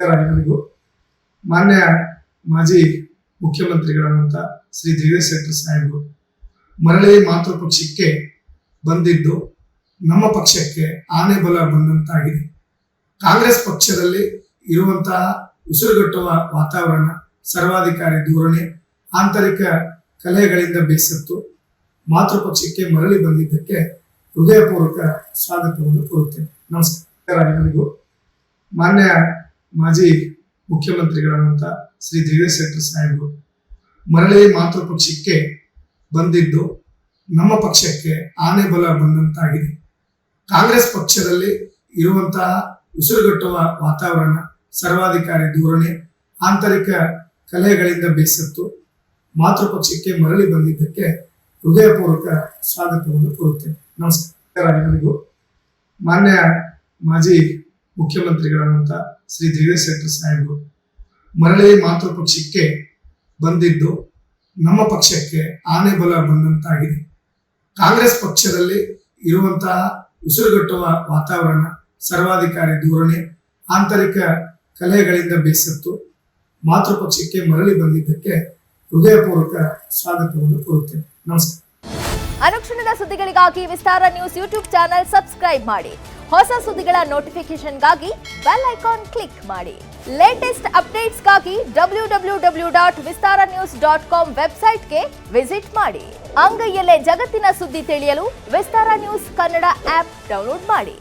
ಎಲ್ಲರಿಗೂ ಮಾನ್ಯ ಮಾಜಿ ಮುಖ್ಯಮಂತ್ರಿಗಳಾದಂಥ ಶ್ರೀ ಜಗದೀಶ್ ಶೆಟ್ಟರ್ ಸಾಹೇಬರು ಮರಳಿ ಮಾತೃಪಕ್ಷಕ್ಕೆ ಬಂದಿದ್ದು ನಮ್ಮ ಪಕ್ಷಕ್ಕೆ ಆನೆ ಬಲ ಬಂದಂತಾಗಿದೆ. ಕಾಂಗ್ರೆಸ್ ಪಕ್ಷದಲ್ಲಿ ಇರುವಂತಹ ಉಸಿರುಗಟ್ಟುವ ವಾತಾವರಣ, ಸರ್ವಾಧಿಕಾರಿ ಧೋರಣೆ, ಆಂತರಿಕ ಕಲಹಗಳಿಂದ ಬೇಸತ್ತು ಮಾತೃಪಕ್ಷಕ್ಕೆ ಮರಳಿ ಬಂದಿದ್ದಕ್ಕೆ ಹೃದಯಪೂರ್ವಕ ಸ್ವಾಗತವನ್ನು ಕೋರುತ್ತೇನೆ. ನಮಸ್ಕಾರ ಎಲ್ಲರಿಗೂ. ಮಾನ್ಯ ಮಾಜಿ ಮುಖ್ಯಮಂತ್ರಿಗಳಾದಂಥ ಶ್ರೀ ಜಗದೀಶ್ ಶೆಟ್ಟರ್ ಸಾಹೇಬರು ಮರಳಿ ಮಾತೃಪಕ್ಷಕ್ಕೆ ಬಂದಿದ್ದು ನಮ್ಮ ಪಕ್ಷಕ್ಕೆ ಆನೆ ಬಲ ಬಂದಂತಾಗಿದೆ. ಕಾಂಗ್ರೆಸ್ ಪಕ್ಷದಲ್ಲಿ ಇರುವಂತಹ ಉಸಿರುಗಟ್ಟುವ ವಾತಾವರಣ, ಸರ್ವಾಧಿಕಾರಿ ಧೋರಣೆ, ಆಂತರಿಕ ಕಲಹಗಳಿಂದ ಬೇಸತ್ತು ಮಾತೃಪಕ್ಷಕ್ಕೆ ಮರಳಿ ಬಂದಿದ್ದಕ್ಕೆ ಹೃದಯಪೂರ್ವಕ ಸ್ವಾಗತವನ್ನು ಕೋರುತ್ತೇನೆ. ನಮಸ್ಕಾರ ಎಲ್ಲರಿಗೂ. ಮಾನ್ಯ ಮಾಜಿ ಮುಖ್ಯಮಂತ್ರಿಗಳಾದಂಥ ಶ್ರೀ ಜಗದೀಶ್ ಶೆಟ್ಟರ್ ಸಾಹೇಬರು ಮರಳಿ ಮಾತೃಪಕ್ಷಕ್ಕೆ ಬಂದಿದ್ದು ನಮ್ಮ ಪಕ್ಷಕ್ಕೆ ಆನೆ ಬಲ ಬಂದಂತಾಗಿದೆ. ಕಾಂಗ್ರೆಸ್ ಪಕ್ಷದಲ್ಲಿ ಇರುವಂತಹ ಉಸಿರುಗಟ್ಟುವ ವಾತಾವರಣ, ಸರ್ವಾಧಿಕಾರಿ ಧೋರಣೆ, ಆಂತರಿಕ ಕಲಹಗಳಿಂದ ಬೇಸತ್ತು ಮಾತೃಪಕ್ಷಕ್ಕೆ ಮರಳಿ ಬಂದಿದ್ದಕ್ಕೆ ಹೃದಯಪೂರ್ವಕ ಸ್ವಾಗತವನ್ನು ಕೋರುತ್ತೇನೆ. ನಮಸ್ಕಾರ. ಅನುಕ್ಷಣದ ಸುದ್ದಿಗಳಿಗಾಗಿ ವಿಸ್ತಾರ ನ್ಯೂಸ್ ಯೂಟ್ಯೂಬ್ ಚಾನೆಲ್ ಸಬ್ಸ್ಕ್ರೈಬ್ ಮಾಡಿ. ಹೊಸ ಸುದ್ದಿಗಳ ನೋಟಿಫಿಕೇಶನ್ಗಾಗಿ ಬೆಲ್ ಐಕಾನ್ ಕ್ಲಿಕ್ ಮಾಡಿ. ಲೇಟೆಸ್ಟ್ ಅಪ್ಡೇಟ್ಸ್ಗಾಗಿ www.vistaranews.com ವೆಬ್ಸೈಟ್ಗೆ ವಿಸಿಟ್ ಮಾಡಿ. ಅಂಗೈಯಲ್ಲೇ ಜಗತ್ತಿನ ಸುದ್ದಿ ತಿಳಿಯಲು ವಿಸ್ತಾರ ನ್ಯೂಸ್ ಕನ್ನಡ ಆಪ್ ಡೌನ್ಲೋಡ್ ಮಾಡಿ.